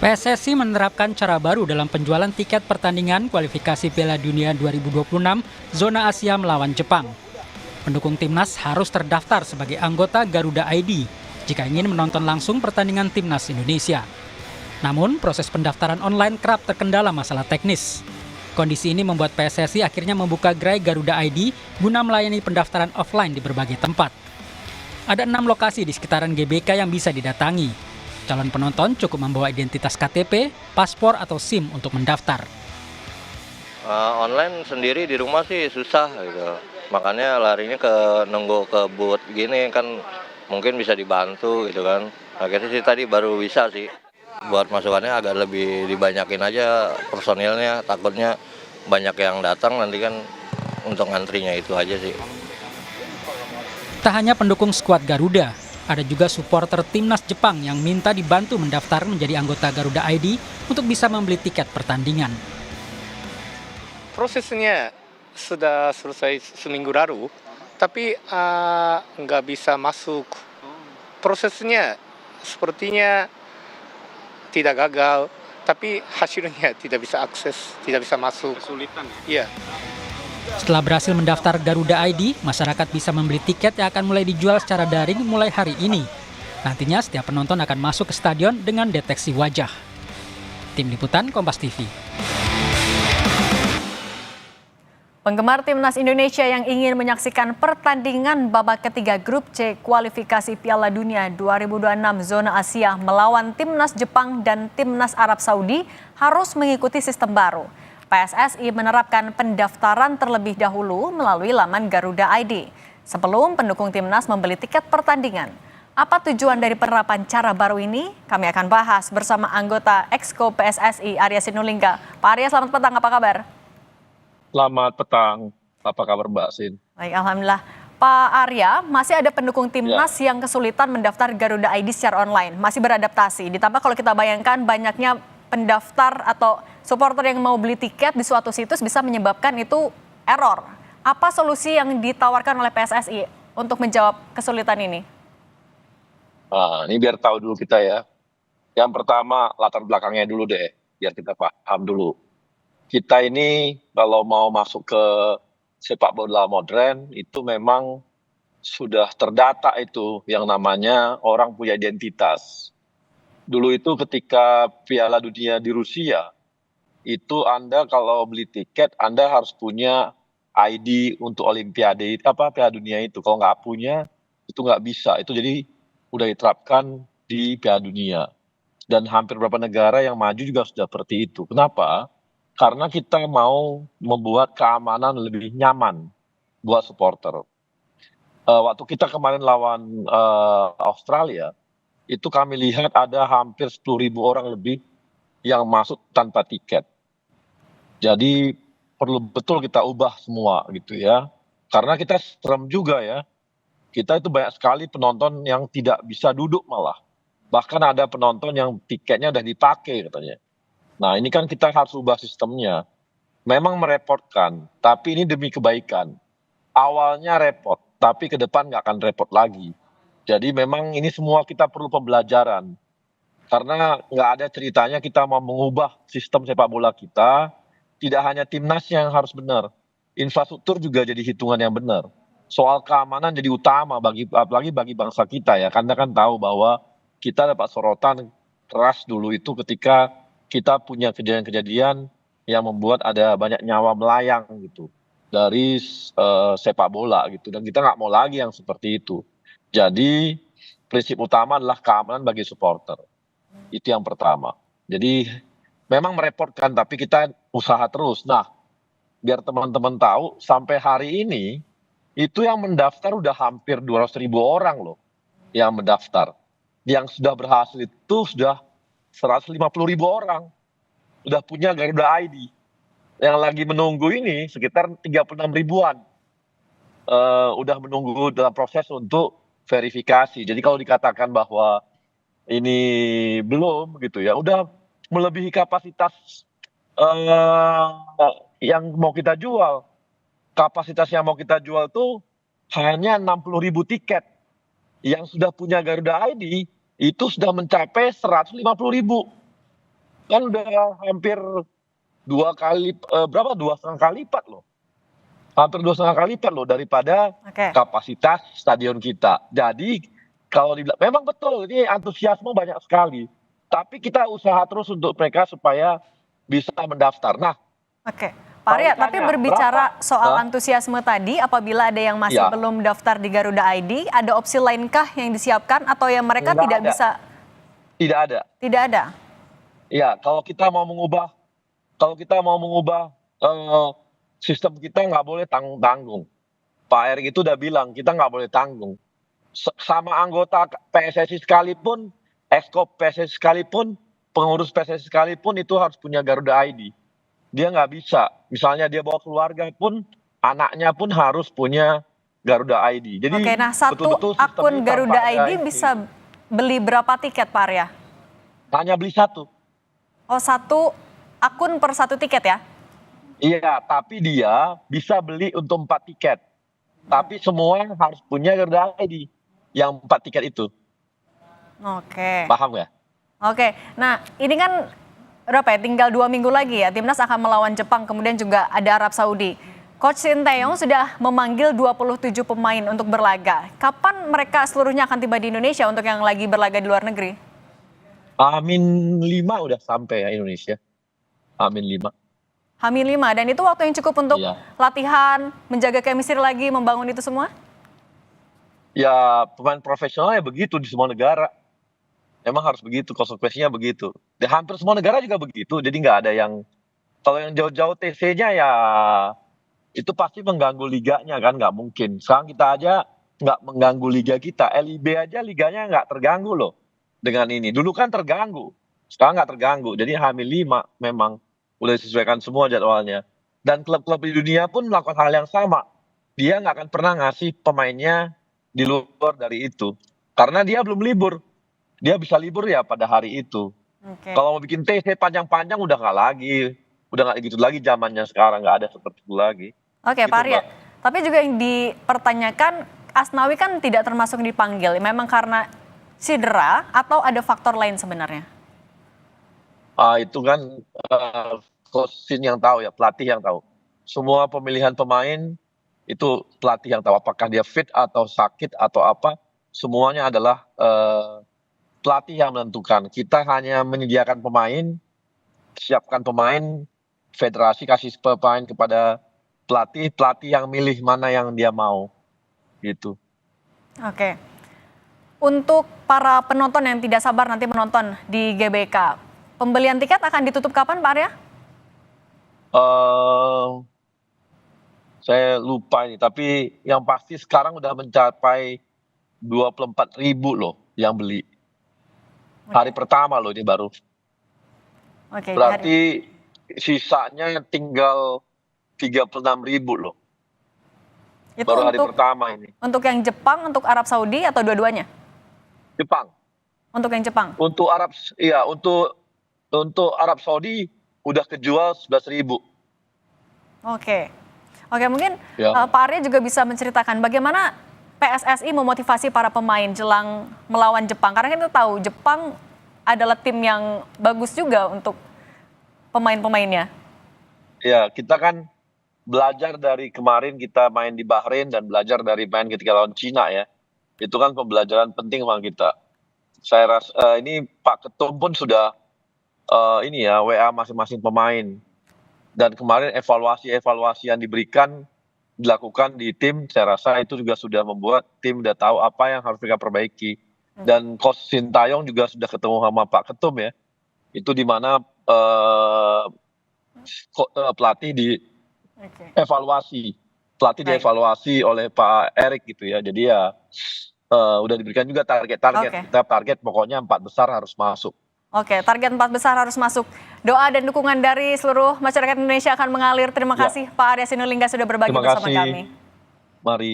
PSSI menerapkan cara baru dalam penjualan tiket pertandingan kualifikasi Piala Dunia 2026 zona Asia melawan Jepang. Pendukung timnas harus terdaftar sebagai anggota Garuda ID jika ingin menonton langsung pertandingan timnas Indonesia. Namun, proses pendaftaran online kerap terkendala masalah teknis. Kondisi ini membuat PSSI akhirnya membuka gerai Garuda ID guna melayani pendaftaran offline di berbagai tempat. Ada 6 lokasi di sekitaran GBK yang bisa didatangi. Calon penonton cukup membawa identitas KTP, paspor, atau SIM untuk mendaftar. Online sendiri di rumah sih susah gitu. Makanya larinya nunggu ke booth gini kan mungkin bisa dibantu gitu kan. Akhirnya sih tadi baru bisa sih. Buat masukannya agak lebih dibanyakin aja personilnya, takutnya banyak yang datang nanti kan untuk ngantrinya itu aja sih. Tak hanya pendukung skuad Garuda, ada juga supporter timnas Jepang yang minta dibantu mendaftar menjadi anggota Garuda ID untuk bisa membeli tiket pertandingan. Prosesnya sudah selesai seminggu lalu, tapi nggak bisa masuk. Prosesnya sepertinya tidak gagal, tapi hasilnya tidak bisa akses, tidak bisa masuk. Kesulitan Iya. ya? Setelah berhasil mendaftar Garuda ID, masyarakat bisa membeli tiket yang akan mulai dijual secara daring mulai hari ini. Nantinya setiap penonton akan masuk ke stadion dengan deteksi wajah. Tim Liputan Kompas TV. Penggemar timnas Indonesia yang ingin menyaksikan pertandingan babak ketiga grup C kualifikasi Piala Dunia 2026 zona Asia melawan timnas Jepang dan timnas Arab Saudi harus mengikuti sistem baru. PSSI menerapkan pendaftaran terlebih dahulu melalui laman Garuda ID sebelum pendukung timnas membeli tiket pertandingan. Apa tujuan dari penerapan cara baru ini? Kami akan bahas bersama anggota Exco PSSI Arya Sinulinga. Pak Arya, selamat petang, apa kabar? Selamat petang, apa kabar Mbak Sin? Baik, alhamdulillah. Pak Arya, masih ada pendukung timnas yang kesulitan mendaftar Garuda ID secara online, masih beradaptasi. Ditambah kalau kita bayangkan banyaknya pendaftar atau supporter yang mau beli tiket di suatu situs bisa menyebabkan itu error. Apa solusi yang ditawarkan oleh PSSI untuk menjawab kesulitan ini? Ini biar tahu dulu kita ya. Yang pertama latar belakangnya dulu deh, biar kita paham dulu. Kita ini kalau mau masuk ke sepak bola modern itu memang sudah terdata itu yang namanya orang punya identitas. Dulu itu ketika Piala Dunia di Rusia, itu Anda kalau beli tiket Anda harus punya ID untuk Olimpiade Piala Dunia itu. Kalau nggak punya itu nggak bisa. Itu jadi udah diterapkan di Piala Dunia. Dan hampir beberapa negara yang maju juga sudah seperti itu. Kenapa? Karena kita mau membuat keamanan lebih nyaman buat supporter. Waktu kita kemarin lawan Australia, itu kami lihat ada hampir 10.000 orang lebih yang masuk tanpa tiket. Jadi perlu betul kita ubah semua gitu ya. Karena kita serem juga ya. Kita itu banyak sekali penonton yang tidak bisa duduk malah. Bahkan ada penonton yang tiketnya udah dipakai katanya. Nah ini kan kita harus ubah sistemnya. Memang merepotkan, tapi ini demi kebaikan. Awalnya repot, tapi ke depan nggak akan repot lagi. Jadi memang ini semua kita perlu pembelajaran. Karena nggak ada ceritanya kita mau mengubah sistem sepak bola kita, tidak hanya timnasnya yang harus benar. Infrastruktur juga jadi hitungan yang benar. Soal keamanan jadi utama apalagi bagi bangsa kita ya. Karena kan tahu bahwa kita dapat sorotan keras dulu itu ketika kita punya kejadian-kejadian yang membuat ada banyak nyawa melayang gitu dari sepak bola gitu, dan kita nggak mau lagi yang seperti itu. Jadi prinsip utama adalah keamanan bagi supporter, itu yang pertama. Jadi memang merepotkan tapi kita usaha terus. Nah biar teman-teman tahu sampai hari ini itu yang mendaftar udah hampir 200.000 orang loh yang mendaftar. Yang sudah berhasil itu sudah 150.000 orang udah punya Garuda ID. Yang lagi menunggu ini sekitar 36 ribuan udah menunggu dalam proses untuk verifikasi. Jadi kalau dikatakan bahwa ini belum gitu ya, udah melebihi kapasitas yang mau kita jual. Kapasitas yang mau kita jual tuh hanya 60.000 tiket. Yang sudah punya Garuda ID itu sudah mencapai 150.000. Kan udah hampir 2,5 kali lipat loh. Hampir 2,5 kali lipat loh daripada Oke. kapasitas stadion kita. Jadi kalau dibilang memang betul ini antusiasme banyak sekali. Tapi kita usaha terus untuk mereka supaya bisa mendaftar. Nah, Oke, Pak Arya, kalau tapi ditanya berbicara berapa, soal antusiasme tadi, apabila ada yang masih ya, belum daftar di Garuda ID, ada opsi lainkah yang disiapkan atau yang mereka nggak tidak ada, bisa? tidak ada. Tidak ada. Ya, kalau kita mau mengubah sistem kita nggak boleh tanggung-tanggung. Pak Erick itu udah bilang kita nggak boleh tanggung. Sama anggota PSSI sekalipun, ekskop PSSI sekalipun, pengurus PSSI sekalipun itu harus punya Garuda ID. Dia nggak bisa. Misalnya dia bawa keluarga pun, anaknya pun harus punya Garuda ID. Jadi Oke, nah satu betul-betul sistem akun ini Garuda tanpa ada ID ini. bisa beli berapa tiket, Pak Arya? Hanya beli satu. Oh, satu akun per satu tiket ya? Iya, tapi dia bisa beli untuk 4 tiket. Tapi semua harus punya Garuda ID yang 4 tiket itu. Oke. Paham nggak? Oke, nah ini kan berapa ya? Tinggal 2 minggu lagi ya. Timnas akan melawan Jepang, kemudian juga ada Arab Saudi. Coach Sinteyong sudah memanggil 27 pemain untuk berlaga. Kapan mereka seluruhnya akan tiba di Indonesia untuk yang lagi berlaga di luar negeri? H-5 udah sampai ya Indonesia. H-5. H-5, dan itu waktu yang cukup untuk Iya. latihan, menjaga chemistry lagi, membangun itu semua? Ya pemain profesional ya begitu di semua negara. Emang harus begitu, konsekuensinya begitu. Di hampir semua negara juga begitu. Jadi nggak ada yang, kalau yang jauh-jauh TC-nya ya itu pasti mengganggu liganya kan, nggak mungkin. Sekarang kita aja nggak mengganggu liga kita. LIB aja liganya nggak terganggu loh dengan ini. Dulu kan terganggu, sekarang nggak terganggu. Jadi H-5 memang udah disesuaikan semua jadwalnya. Dan klub-klub di dunia pun melakukan hal yang sama. Dia nggak akan pernah ngasih pemainnya di luar dari itu. Karena dia belum libur. Dia bisa libur ya pada hari itu. Oke. Kalau mau bikin TC panjang-panjang udah nggak lagi. Udah nggak gitu lagi zamannya sekarang, nggak ada seperti itu lagi. Oke, Gitu, Pak Arya. Mbak. Tapi juga yang dipertanyakan, Asnawi kan tidak termasuk dipanggil. Memang karena cedera atau ada faktor lain sebenarnya? Itu kan coach Shin yang tahu ya, pelatih yang tahu. Semua pemilihan pemain itu pelatih yang tahu apakah dia fit atau sakit atau apa. Semuanya adalah pelatih yang menentukan. Kita hanya menyediakan pemain, siapkan pemain, federasi kasih pemain kepada pelatih, pelatih yang milih mana yang dia mau, gitu. Oke. Untuk para penonton yang tidak sabar nanti menonton di GBK, pembelian tiket akan ditutup kapan, Pak Arya? Saya lupa ini, tapi yang pasti sekarang udah mencapai 24.000 loh yang beli. Hari pertama loh ini baru. Oke, Berarti sisanya tinggal 36.000 loh. itu Baru hari untuk pertama ini. untuk yang Jepang, untuk Arab Saudi atau dua-duanya? Jepang. Untuk yang Jepang. Untuk Arab Saudi udah kejual 11.000. Oke. Oke, mungkin Ya. Pak Arya juga bisa menceritakan bagaimana PSSI memotivasi para pemain jelang melawan Jepang. Karena kita tahu Jepang adalah tim yang bagus juga untuk pemain-pemainnya. Ya, kita kan belajar dari kemarin kita main di Bahrain dan belajar dari main ketika lawan Cina ya. Itu kan pembelajaran penting sama kita. Saya rasa ini Pak Ketum pun sudah ini ya WA masing-masing pemain. Dan kemarin evaluasi yang diberikan dilakukan di tim, saya rasa itu juga sudah membuat tim udah tahu apa yang harus mereka perbaiki. Dan Coach Sintayong juga sudah ketemu sama Pak Ketum ya. Itu di mana pelatih dievaluasi oleh Pak Erick gitu ya. Jadi ya udah diberikan juga target-target. Oke. Kita target pokoknya 4 besar harus masuk. Oke, target 4 besar harus masuk. Doa dan dukungan dari seluruh masyarakat Indonesia akan mengalir. Terima kasih Pak Arya Sinulinga sudah berbagi Terima bersama kasih. kami. Mari.